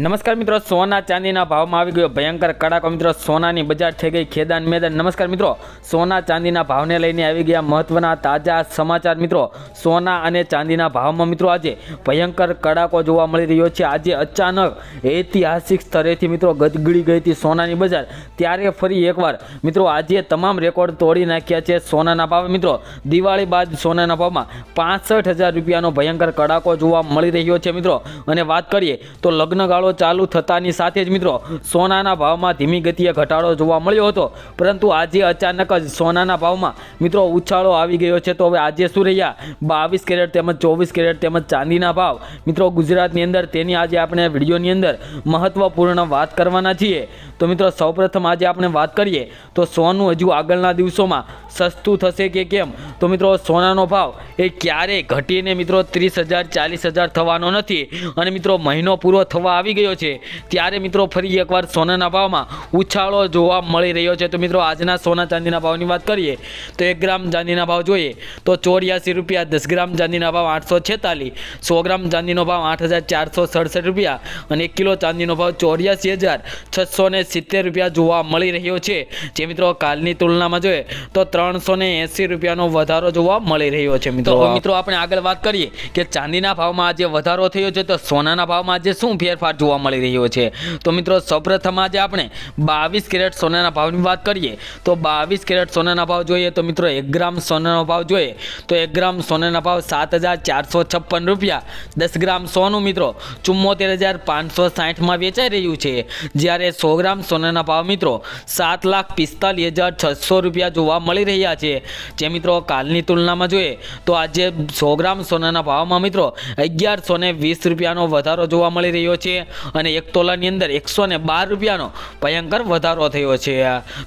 नमस्कार मित्रों, सोना चांदीना भावमां आवी गयो भयंकर कड़ाको। मित्रों, सोनानी बजार थई गई खेदान मैदान। नमस्कार मित्रों, सोना चांदीना भावने लईने आवी गया महत्वना ताजा समाचार। मित्रों, सोना अने चांदीना भावमां मित्रों आजे भयंकर कड़ाको जोवा मळी रह्यो छे। आजे अचानक ऐतिहासिक स्तरेथी मित्रों गजगड़ी गई थी सोनानी बजार, त्यारे फरी एकवार मित्रों आजे तमाम रेकॉर्ड तोड़ी नाख्या छे सोनाना भाव। मित्रों, दिवाળી बाद सोनाना भावमां 65,000 रूपियानो भयंकर कड़ाको जोवा मळी रह्यो छे। मित्रों, अने वात करीए तो लग्न चालू थतानी साथे ज मित्रों सोनाना भावमां धीमी गतिए घटाडो जोवा मळ्यो हतो, परंतु आजे अचानक ज सोनाना भावमां मित्रों उछाळो आवी गयो छे। तो हवे आजे शुं रह्या 22 केरेट तेमज 24 केरेट तेमज चांदीना भाव मित्रों गुजरातनी अंदर, तेनी आज आपणे विडियोनी अंदर महत्वपूर्ण वात करवाना छीए। तो मित्रों सौप्रथम आज आपणे वात करीए तो सोनू हजू आगळना दिवसोमां सस्तुं थशे के केम। तो मित्रों सोनानो भाव ए क्यारे घटीने मित्रों 30,000 40,000 थवानो नथी अने मित्रों महीनो पूरो थवा आवी गयो छे, त्यारे मित्रों फरी एकवार सोनाना भावमां उछाळो जोवा मळी रह्यो छे। तो मित्रों आजना सोना चांदीना भावनी वात करीए तो 1 ग्राम चांदीना भाव जोईए तो 84 रुपया, 10 ग्राम चांदीना भाव 846, 100 ग्राम चांदीनो भाव 8,467 रुपया अने 1 किलो चांदीनो भाव 84,670 रुपया जोवा मळी रह्यो छे। जे मित्रों कालनी तुलनामां जोईए तो 380 रुपयानो वधारो जोवा मळी रह्यो छे। मित्रों आपणे आगळ वात करीए के चांदीना भावमां आज वधारो थयो छे तो सोनाना भावमां आज शुं फेरफार जोवा मळी रह्यो छे। तो मित्रों सौप्रथम आज आपणे 22 केरेट सोनाना भावनी वात करीए तो 22 केरेट सोनाना भाव जोईए तो मित्रों 1 ग्राम सोनानो भाव जोईए तो 1 ग्राम सोनाना भाव 7,456 रुपया। 10 ग्राम सोનું मित्रों 74,560 में वेचाई रह्यु छे, ज्यारे 100 ग्राम सोनाना भाव मित्रों 7,45,600 रुपया जोवा मळी रह्या छे। जे मित्रों कालनी तुलना में जोईए तो आज 100 ग्राम सोनाना भाव में मित्रों 1120 रुपयानो वधारो जोवा मळी रह्यो छे अने 1 तोलानी अंदर 112 रुपयानो भयंकर वधारो थयो छे।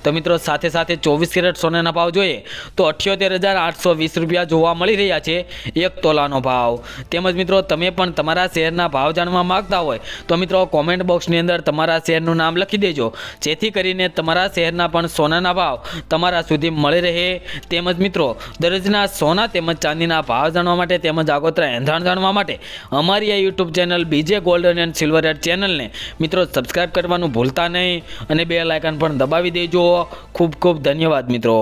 तो मित्रों साथे साथे 24 केरेट सोनाना भाव जोईए तो 78,820 रुपया जोवा मळी रह्या छे 1 तोलानो भाव। तेमज मित्रों तमे पण तमारा शहेरना भाव जाणवा मांगता होय तो मित्रों कॉमेंट बॉक्सनी अंदर तमारा शहेरनुं नाम लखी देजो, जेथी करीने तमारा शहेरना पण सोनाना भाव तमारा सुधी मळी रहे। तेमज मित्रों दररोजना सोना तेमज चांदीना भाव जाणवा माटे तेमज आगोतरा एंधाण जाणवा माटे अमारी आ यूट्यूब चेनल बीजे गोल्डन एंड सिल्वर एड चेनल ने मित्रों सब्सक्राइब करवानुं भूलता नहीं अने बेल आइकन पण दबावी देजो। खूब खूब धन्यवाद मित्रों।